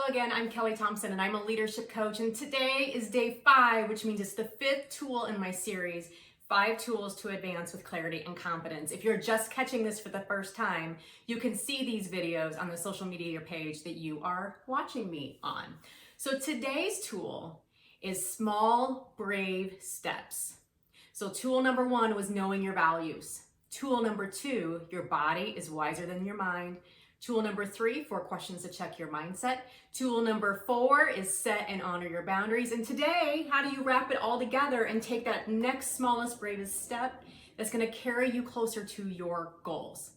again, I'm Kelly Thompson and I'm a leadership coach, and today is day 5, which means it's the 5th tool in my series, 5 tools to advance with clarity and confidence. If you're just catching this for the first time, you can see these videos on the social media page that you are watching me on. So today's tool is small, brave steps. So tool number 1 was knowing your values. Tool number 2, your body is wiser than your mind. Tool number 3, 4 questions to check your mindset. Tool number 4 is set and honor your boundaries. And today, how do you wrap it all together and take that next smallest, bravest step that's gonna carry you closer to your goals?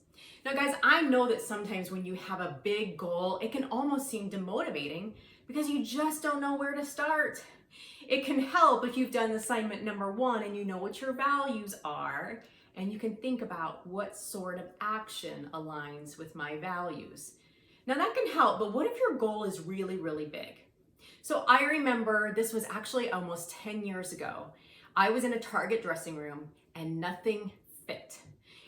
Now guys, I know that sometimes when you have a big goal, it can almost seem demotivating because you just don't know where to start. It can help if you've done assignment number 1 and you know what your values are, and you can think about what sort of action aligns with my values. Now that can help, but what if your goal is really, really big? So I remember this was actually almost 10 years ago. I was in a Target dressing room and nothing fit.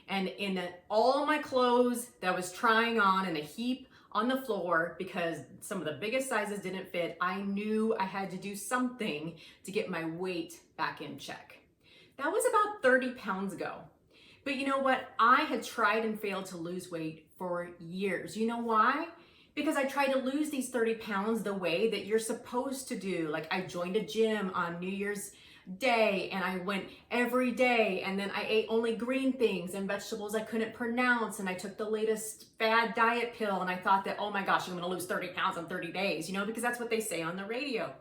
And in all my clothes that I was trying on in a heap on the floor because some of the biggest sizes didn't fit, I knew I had to do something to get my weight back in check. That was about 30 pounds ago. But you know what? I had tried and failed to lose weight for years. You know why? Because I tried to lose these 30 pounds the way that you're supposed to do. Like I joined a gym on New Year's Day and I went every day, and then I ate only green things and vegetables I couldn't pronounce, and I took the latest fad diet pill, and I thought that, oh my gosh, I'm gonna lose 30 pounds in 30 days, you know, because that's what they say on the radio.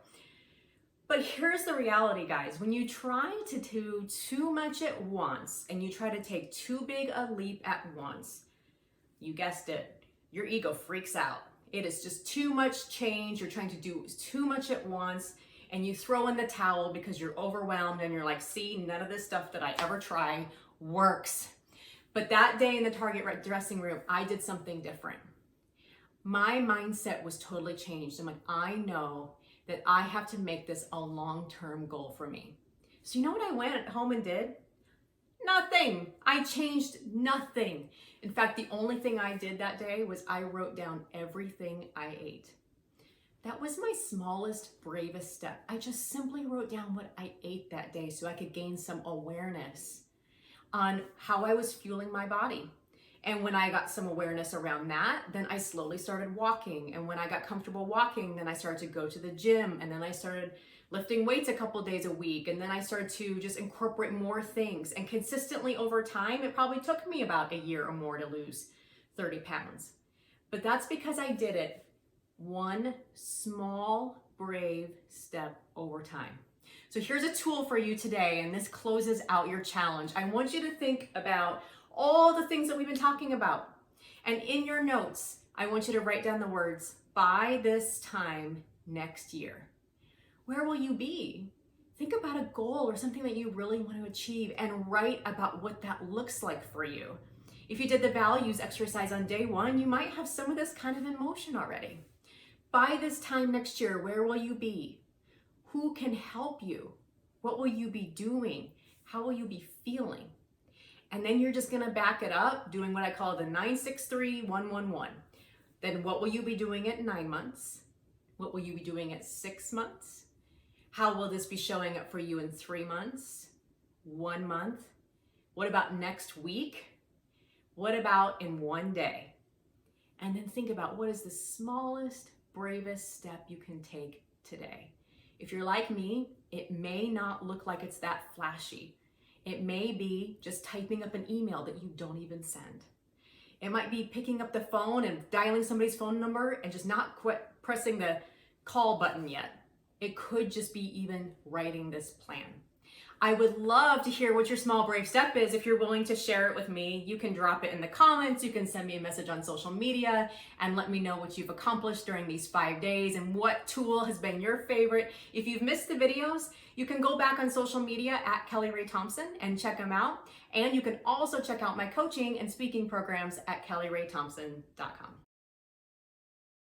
But here's the reality, guys. When you try to do too much at once and you try to take too big a leap at once, you guessed it, your ego freaks out. It is just too much change. You're trying to do too much at once and you throw in the towel because you're overwhelmed and you're like, see, none of this stuff that I ever try works. But that day in the Target dressing room, I did something different. My mindset was totally changed. I'm like, I know that I have to make this a long-term goal for me. So you know what I went home and did? Nothing. I changed nothing. In fact, the only thing I did that day was I wrote down everything I ate. That was my smallest, bravest step. I just simply wrote down what I ate that day so I could gain some awareness on how I was fueling my body. And when I got some awareness around that, then I slowly started walking. And when I got comfortable walking, then I started to go to the gym. And then I started lifting weights a couple days a week. And then I started to just incorporate more things. And consistently over time, it probably took me about a year or more to lose 30 pounds. But that's because I did it one small, brave step over time. So here's a tool for you today, and this closes out your challenge. I want you to think about all the things that we've been talking about. And in your notes, I want you to write down the words, by this time next year. Where will you be? Think about a goal or something that you really want to achieve and write about what that looks like for you. If you did the values exercise on day 1, you might have some of this kind of in motion already. By this time next year, where will you be? Who can help you? What will you be doing? How will you be feeling? And then you're just gonna back it up doing what I call the 963-111. Then what will you be doing at 9 months? What will you be doing at 6 months? How will this be showing up for you in 3 months? 1 month? What about next week? What about in 1 day? And then think about what is the smallest, bravest step you can take today. If you're like me, it may not look like it's that flashy. It may be just typing up an email that you don't even send. It might be picking up the phone and dialing somebody's phone number and just not quit pressing the call button yet. It could just be even writing this plan. I would love to hear what your small brave step is. If you're willing to share it with me, you can drop it in the comments. You can send me a message on social media and let me know what you've accomplished during these 5 days and what tool has been your favorite. If you've missed the videos, you can go back on social media at Kelly Rae Thompson and check them out. And you can also check out my coaching and speaking programs at kellyraythompson.com.